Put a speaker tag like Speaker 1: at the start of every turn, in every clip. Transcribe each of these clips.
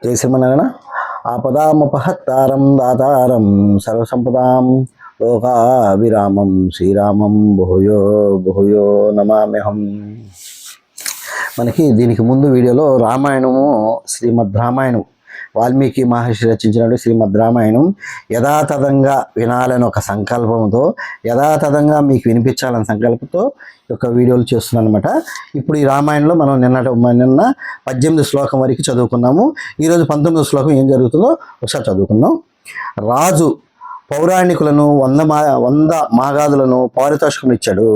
Speaker 1: జై శ్రీమన్నారాయణ. ఆపదామపహత్తారం దాతారం సర్వసంపదాం లోకాభిరామం శ్రీరామం భూయో భూయో నమామ్యహం. మనకి దీనికి ముందు వీడియోలో రామాయణము, శ్రీమద్ రామాయణం, వాల్మీకి మహర్షి రచించినటువంటి శ్రీమద్ రామాయణం యథాతథంగా వినాలని ఒక సంకల్పంతో, యథాతథంగా మీకు వినిపించాలని సంకల్పంతో ఒక వీడియోలు చేస్తున్నాను అనమాట. ఇప్పుడు ఈ రామాయణంలో మనం నిన్న 18 శ్లోకం వరకు చదువుకున్నాము. ఈరోజు 19 శ్లోకం ఏం జరుగుతుందో ఒకసారి చదువుకుందాం. రాజు పౌరాణికులను 100 మాగాదులను పారితోషికం ఇచ్చాడు.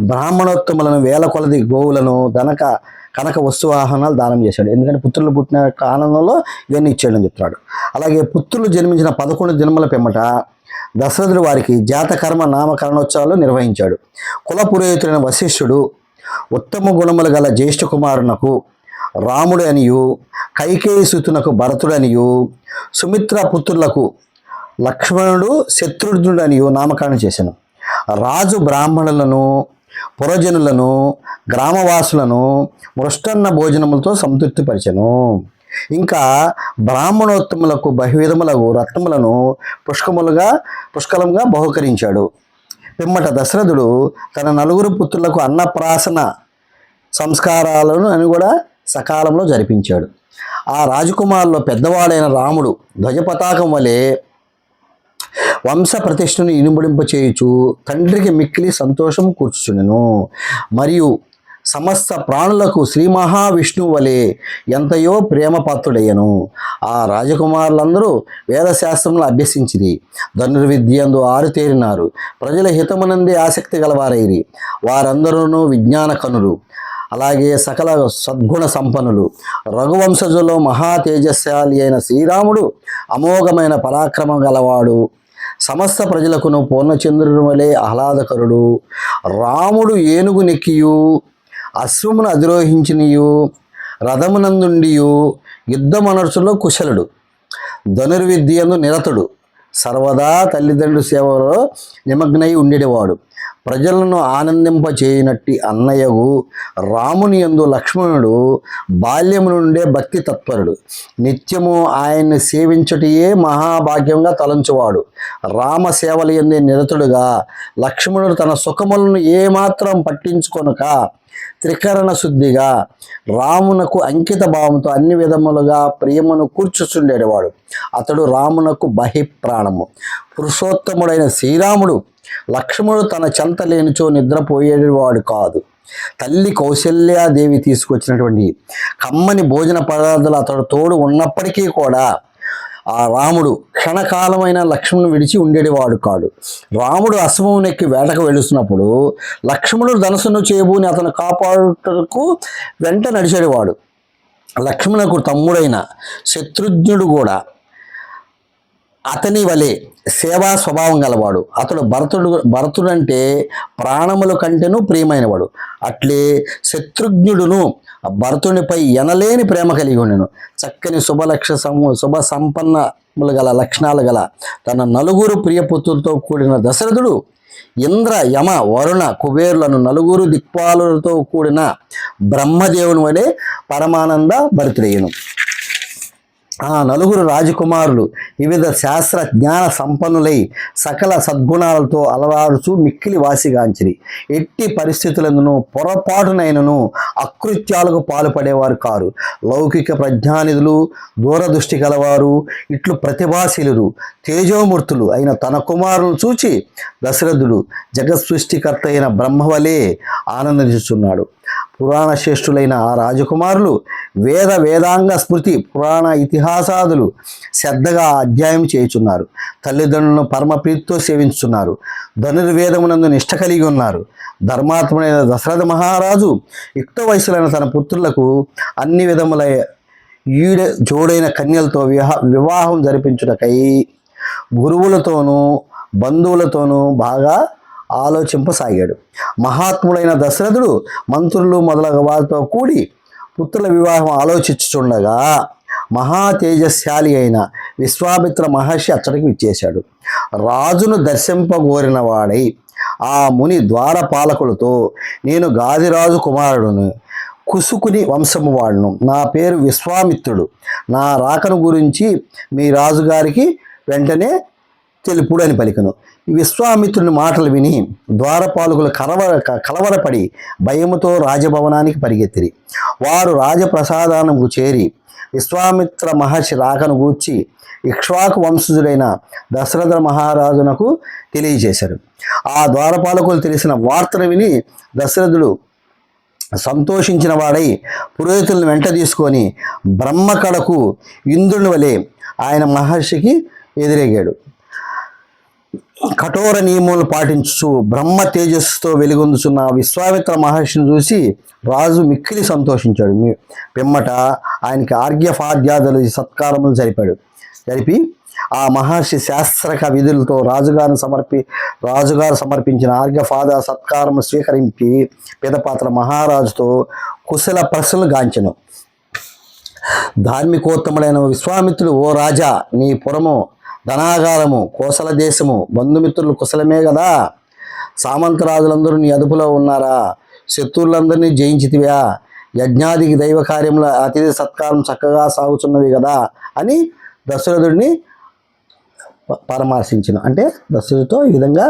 Speaker 1: బ్రాహ్మణోత్తములను వేల కొలది గోవులను కనక వస్తువాహనాలు దానం చేశాడు. ఎందుకంటే పుత్రులు పుట్టిన ఆనందంలో ఇవన్నీ ఇచ్చాడని చెప్తున్నాడు. అలాగే పుత్రులు జన్మించిన 11 జన్మల పిమ్మట దశరథుడు వారికి జాతకర్మ నామకరణోత్సవాలు నిర్వహించాడు. కుల పురోహితుడైన వశిష్ఠుడు ఉత్తమ గుణములు గల జ్యేష్ఠ కుమారునకు రాముడు అనియు, కైకేయి సుతునకు భరతుడు అనియు, సుమిత్ర పుత్రులకు లక్ష్మణుడు శత్రుఘ్నుడు అనియు నామకరణం చేశాను. రాజు బ్రాహ్మణులను, పురజనులను, గ్రామవాసులను మృష్టన్న భోజనములతో సంతృప్తిపరిచెను. ఇంకా బ్రాహ్మణోత్తములకు బహువిధములకు రత్నములను పుష్కలంగా బహుకరించాడు. పిమ్మట దశరథుడు తన 4 పుత్రులకు అన్నప్రాసన సంస్కారాలను అని కూడా సకాలంలో జరిపించాడు. ఆ రాజకుమారులో పెద్దవాడైన రాముడు ధ్వజపతాకం వలె వంశ ప్రతిష్టను ఇనుబడింపచేయుచు తండ్రికి మిక్కిలి సంతోషం కూర్చుచుండెను. మరియు సమస్త ప్రాణులకు శ్రీ మహావిష్ణువు వలె ఎంతయో ప్రేమపాత్రుడయ్యను. ఆ రాజకుమారులందరూ వేదశాస్త్రములు అభ్యసించిరి, ధనుర్విద్యందు ఆరుతేరినారు, ప్రజల హితమునందే ఆసక్తి గలవారైరి. వారందరూ విజ్ఞాన కనులు, అలాగే సకల సద్గుణ సంపన్నులు. రఘువంశజులో మహా తేజస్శాలి అయిన శ్రీరాముడు అమోఘమైన పరాక్రమం గలవాడు, సమస్త ప్రజలకును పూర్ణచంద్రుని వలె ఆహ్లాదకరుడు. రాముడు ఏనుగు నెక్కియు, అశ్వమును అధిరోహించినయు, రథమునందుండియు, యుద్ధమనర్చులో కుశలుడు, ధనుర్విద్యందు నిరతుడు, సర్వదా తల్లిదండ్రుల సేవలో నిమగ్నై ఉండేవాడు. ప్రజలను ఆనందింపచేయనట్టి అన్నయ్యగు రాముని యందు లక్ష్మణుడు బాల్యము నుండే భక్తి తత్పరుడు. నిత్యము ఆయన్ని సేవించుటయే మహాభాగ్యంగా తలంచువాడు. రామ సేవల యందే నిరతుడుగా లక్ష్మణుడు తన సుఖములను ఏమాత్రం పట్టించుకొనక త్రికరణ శుద్ధిగా రామునకు అంకిత భావంతో అన్ని విధములుగా ప్రియమును కూర్చుచుండేవాడు. అతడు రామునకు బహిప్రాణము. పురుషోత్తముడైన శ్రీరాముడు లక్ష్మణుడు తన చెంత లేనిచో నిద్రపోయేవాడు కాదు. తల్లి కౌశల్యాదేవి తీసుకొచ్చినటువంటి కమ్మని భోజన పదార్థాలు అతడు తోడు ఉన్నప్పటికీ కూడా ఆ రాముడు క్షణకాలమైన లక్ష్మణుని విడిచి ఉండేవాడు కాడు. రాముడు అశ్వమునెక్కి వేటకు వెళుతున్నప్పుడు లక్ష్మణుడు ధనస్సును చేబూని అతను కాపాడుటకు వెంట నడిచేవాడు. లక్ష్మణులకు తమ్ముడైన శత్రుఘ్నుడు కూడా అతని వలె సేవా స్వభావం గలవాడు. అతడు భరతుడంటే ప్రాణముల కంటేనూ ప్రియమైనవాడు. అట్లే శత్రుఘ్నుడును భరతునిపై ఎనలేని ప్రేమ కలిగి ఉండెను. చక్కని శుభ సంపన్నములు గల లక్షణాలు గల తన 4 ప్రియపుత్రులతో కూడిన దశరథుడు ఇంద్ర, యమ, వరుణ, కుబేరులను 4 దిక్పాలులతో కూడిన బ్రహ్మదేవుని వలె పరమానంద భరితుడయ్యను. ఆ 4 రాజకుమారులు వివిధ శాస్త్ర జ్ఞాన సంపన్నులై సకల సద్గుణాలతో అలవారుచు మిక్కిలి వాసిగాంచిరి. ఎట్టి పరిస్థితులందును పొరపాటునైనను అకృత్యాలకు పాల్పడేవారు కారు. లౌకిక ప్రజ్ఞానిధులు, దూరదృష్టి గలవారు, ఇట్లు ప్రతిభాశీలురు, తేజోమూర్తులు అయిన తన కుమారులను చూచి దశరథుడు జగత్సృష్టికర్త అయిన బ్రహ్మవలే ఆనందించుచున్నాడు. పురాణ శ్రేష్ఠులైన ఆ రాజకుమారులు వేదాంగ స్మృతి, పురాణ ఇతిహాసాదులు శ్రద్ధగా అధ్యాయం చేయుచున్నారు. తల్లిదండ్రులను పరమప్రీతితో సేవించుతున్నారు. ధనుర్వేదమునందు నిష్ట కలిగి ఉన్నారు. ధర్మాత్ముడైన దశరథ మహారాజు యుక్త వయసులైన తన పుత్రులకు అన్ని విధముల జోడైన కన్యలతో వివాహం జరిపించుటకై గురువులతోనూ బంధువులతోనూ బాగా ఆలోచింపసాగాడు. మహాత్ముడైన దశరథుడు మంత్రులు మొదలగు వారితో కూడి పుత్రుల వివాహం ఆలోచించుచుండగా మహా తేజశాలి అయిన విశ్వామిత్ర మహర్షి అచ్చడికి విచ్చేశాడు. రాజును దర్శింపగోరిన వాడై ఆ ముని ద్వారపాలకులతో, నేను గాదిరాజు కుమారుడును, కుసుకుని వంశము వాడును. నా పేరు విశ్వామిత్రుడు. నా రాకను గురించి మీ రాజుగారికి వెంటనే తెలుపుడు అని పలికను. ఈ విశ్వామిత్రుని మాటలు విని ద్వారపాలకులు కలవరపడి భయముతో రాజభవనానికి పరిగెత్తిరి. వారు రాజప్రసాదానముకు చేరి విశ్వామిత్ర మహర్షి రాకను గూర్చి ఇక్ష్వాకు వంశజుడైన దశరథ మహారాజునకు తెలియజేశారు. ఆ ద్వారపాలకులు తెలిసిన వార్తను విని దశరథుడు సంతోషించిన వాడై పురోహితులను వెంట తీసుకొని బ్రహ్మకడకు ఇంద్రుని వలె ఆయన మహర్షికి ఎదురేగాడు. కఠోర నియమాలు పాటించు బ్రహ్మ తేజస్సుతో వెలుగొందుచున్న విశ్వామిత్ర మహర్షిని చూసి రాజు మిక్కిలి సంతోషించాడు. పిమ్మట ఆయనకి ఆర్ఘ్యపాద్యాదులు సత్కారములు జరిపి ఆ మహర్షి శాస్త్రక విధులతో రాజుగారు సమర్పించిన ఆర్ఘ్యపాద సత్కారము స్వీకరించి పిదపాత్ర మహారాజుతో కుశల ప్రశ్నలు గాంచెను. ధార్మికోత్తముడైన విశ్వామిత్రుడు, ఓ రాజా, నీ పురము ధనాగారము కోసల దేశము బంధుమిత్రులు కుశలమే కదా? సామంతరాజులందరూ నీ అదుపులో ఉన్నారా? శత్రువులందరినీ జయించితివా? యజ్ఞాదికి దైవ కార్యముల అతిథి సత్కారం చక్కగా సాగుతున్నవి కదా అని దశరథుడిని పరామర్శించను. అంటే దశరథుడితో ఈ విధంగా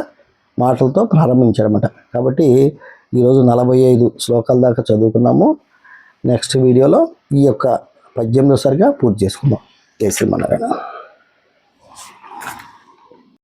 Speaker 1: మాటలతో ప్రారంభించాడనమాట. కాబట్టి ఈరోజు 45 శ్లోకాల దాకా చదువుకున్నాము. నెక్స్ట్ వీడియోలో ఈ యొక్క 18వ సరిగా పూర్తి చేసుకుందాం. జై శ్రీమన్నారాయణ.